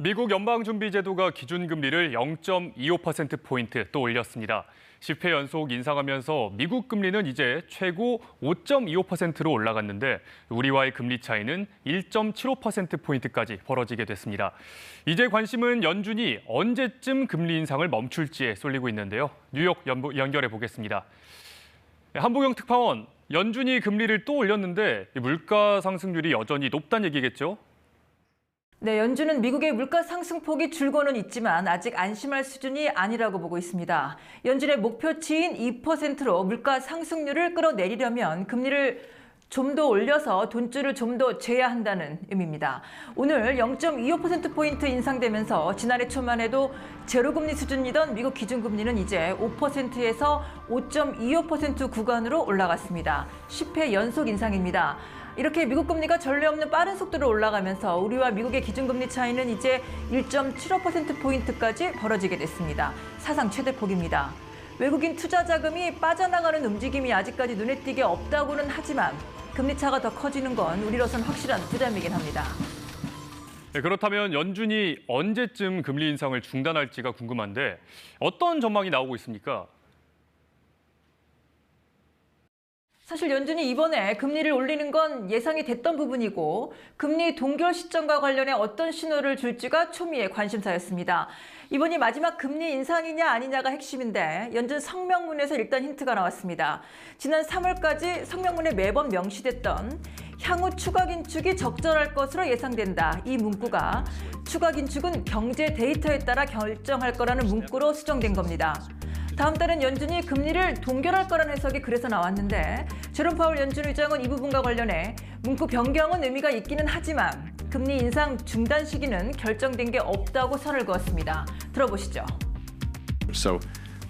미국 연방준비제도가 기준금리를 0.25%포인트 또 올렸습니다. 10회 연속 인상하면서 미국 금리는 이제 최고 5.25%로 올라갔는데 우리와의 금리 차이는 1.75%포인트까지 벌어지게 됐습니다. 이제 관심은 연준이 언제쯤 금리 인상을 멈출지에 쏠리고 있는데요. 뉴욕 연결해 보겠습니다. 한보경 특파원, 연준이 금리를 또 올렸는데 물가 상승률이 여전히 높다는 얘기겠죠? 네, 연준은 미국의 물가 상승폭이 줄고는 있지만 아직 안심할 수준이 아니라고 보고 있습니다. 연준의 목표치인 2%로 물가 상승률을 끌어내리려면 금리를 좀 더 올려서 돈줄을 좀 더 재야 한다는 의미입니다. 오늘 0.25%포인트 인상되면서 지난해 초만 해도 제로금리 수준이던 미국 기준금리는 이제 5%에서 5.25% 구간으로 올라갔습니다. 10회 연속 인상입니다. 이렇게 미국 금리가 전례 없는 빠른 속도로 올라가면서 우리와 미국의 기준금리 차이는 이제 1.75%포인트까지 벌어지게 됐습니다. 사상 최대폭입니다. 외국인 투자 자금이 빠져나가는 움직임이 아직까지 눈에 띄게 없다고는 하지만 금리 차가 더 커지는 건 우리로선 확실한 부담이긴 합니다. 네, 그렇다면 연준이 언제쯤 금리 인상을 중단할지가 궁금한데 어떤 전망이 나오고 있습니까? 사실 연준이 이번에 금리를 올리는 건 예상이 됐던 부분이고 금리 동결 시점과 관련해 어떤 신호를 줄지가 초미의 관심사였습니다. 이번이 마지막 금리 인상이냐 아니냐가 핵심인데 연준 성명문에서 일단 힌트가 나왔습니다. 지난 3월까지 성명문에 매번 명시됐던 향후 추가 긴축이 적절할 것으로 예상된다. 이 문구가 추가 긴축은 경제 데이터에 따라 결정할 거라는 문구로 수정된 겁니다. 다음 달엔 연준이 금리를 동결할 거라는 해석이 그래서 나왔는데 제롬 파월 연준 의장은 이 부분과 관련해 문구 변경은 의미가 있기는 하지만 금리 인상 중단 시기는 결정된 게 없다고 선을 그었습니다. 들어보시죠. So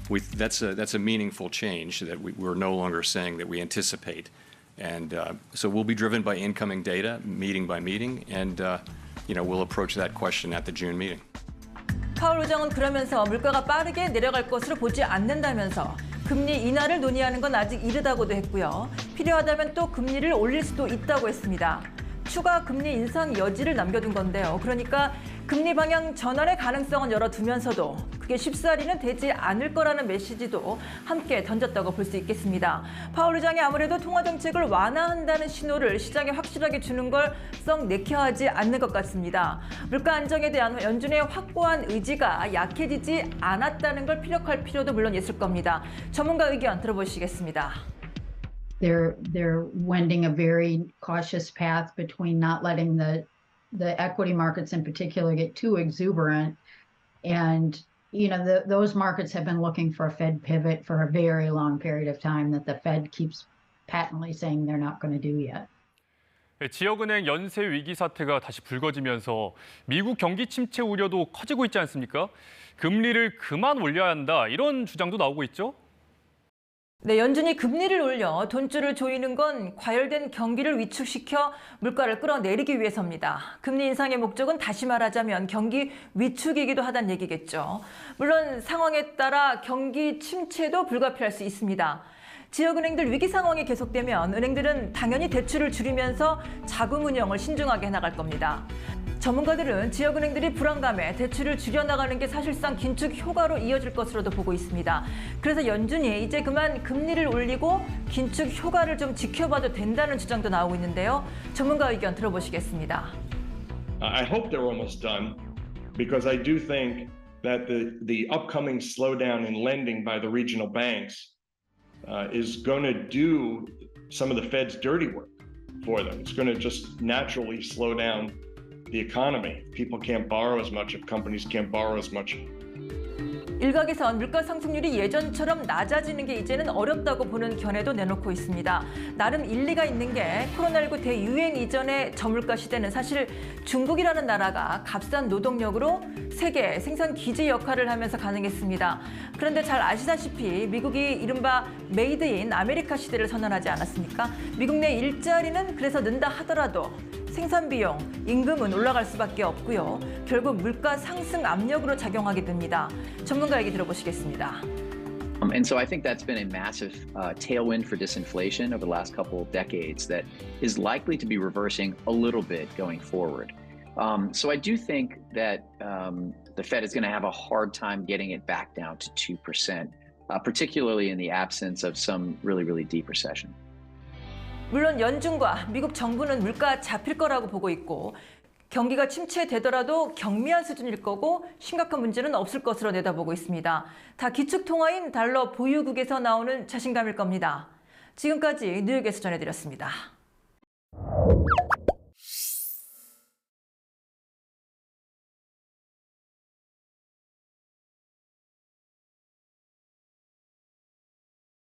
that's a meaningful change that we're no longer saying that we anticipate. And so we'll be driven by incoming data, meeting by meeting, and we'll approach that question at the June meeting. 파월 의장은 그러면서 물가가 빠르게 내려갈 것으로 보지 않는다면서 금리 인하를 논의하는 건 아직 이르다고도 했고요. 필요하다면 또 금리를 올릴 수도 있다고 했습니다. 추가 금리 인상 여지를 남겨둔 건데요. 그러니까 금리 방향 전환의 가능성은 열어두면서도 그게 쉽사리는 되지 않을 거라는 메시지도 함께 던졌다고 볼 수 있겠습니다. 파월 의장이 아무래도 통화 정책을 완화한다는 신호를 시장에 확실하게 주는 걸 썩 내켜하지 않는 것 같습니다. 물가 안정에 대한 연준의 확고한 의지가 약해지지 않았다는 걸 피력할 필요도 물론 있을 겁니다. 전문가 의견 들어보시겠습니다. They're wending a very cautious path between not letting the equity markets in particular get too exuberant, and those markets have been looking for a Fed pivot for a very long period of time that the Fed keeps patently saying they're not going to do yet. 지역은행 연쇄 위기 사태가 다시 불거지면서 미국 경기 침체 우려도 커지고 있지 않습니까? 금리를 그만 올려야 한다 이런 주장도 나오고 있죠? 네, 연준이 금리를 올려 돈줄을 조이는 건 과열된 경기를 위축시켜 물가를 끌어내리기 위해서입니다. 금리 인상의 목적은 다시 말하자면 경기 위축이기도 하다는 얘기겠죠. 물론 상황에 따라 경기 침체도 불가피할 수 있습니다. 지역은행들 위기 상황이 계속되면 은행들은 당연히 대출을 줄이면서 자금 운영을 신중하게 해나갈 겁니다. 전문가들은 지역은행들이 불안감에 대출을 줄여나가는 게 사실상 긴축 효과로 이어질 것으로도 보고 있습니다. 그래서 연준이 이제 그만 금리를 올리고 긴축 효과를 좀 지켜봐도 된다는 주장도 나오고 있는데요. 전문가 의견 들어보시겠습니다. I hope they're almost done because I do think that the upcoming slowdown in lending by the regional banks is going to do some of the Fed's dirty work for them. It's going to just naturally slow down the economy. People can't borrow as much if companies can't borrow as much. 일각에선 물가 상승률이 예전처럼 낮아지는 게 이제는 어렵다고 보는 견해도 내놓고 있습니다. 나름 일리가 있는 게 코로나19 대유행 이전의 저물가 시대는 사실 중국이라는 나라가 값싼 노동력으로 세계 생산 기지 역할을 하면서 가능했습니다. 그런데 잘 아시다시피 미국이 이른바 메이드 인 아메리카 시대를 선언하지 않았습니까? 미국 내 일자리는 그래서 는다 하더라도 생산 비용, 임금은 올라갈 수밖에 없고요. 결국 물가 상승 압력으로 작용하게 됩니다. 전문가 얘기 들어보시겠습니다. And so I think that's been a massive tailwind for disinflation over the last couple of decades that is likely to be reversing a little bit going forward. So I do think that the Fed is going to have a hard time getting it back down to 2%, particularly in the absence of some really, really deep recession. 물론 연준과 미국 정부는 물가 잡힐 거라고 보고 있고 경기가 침체되더라도 경미한 수준일 거고 심각한 문제는 없을 것으로 내다보고 있습니다. 다 기축통화인 달러 보유국에서 나오는 자신감일 겁니다. 지금까지 뉴욕에서 전해드렸습니다.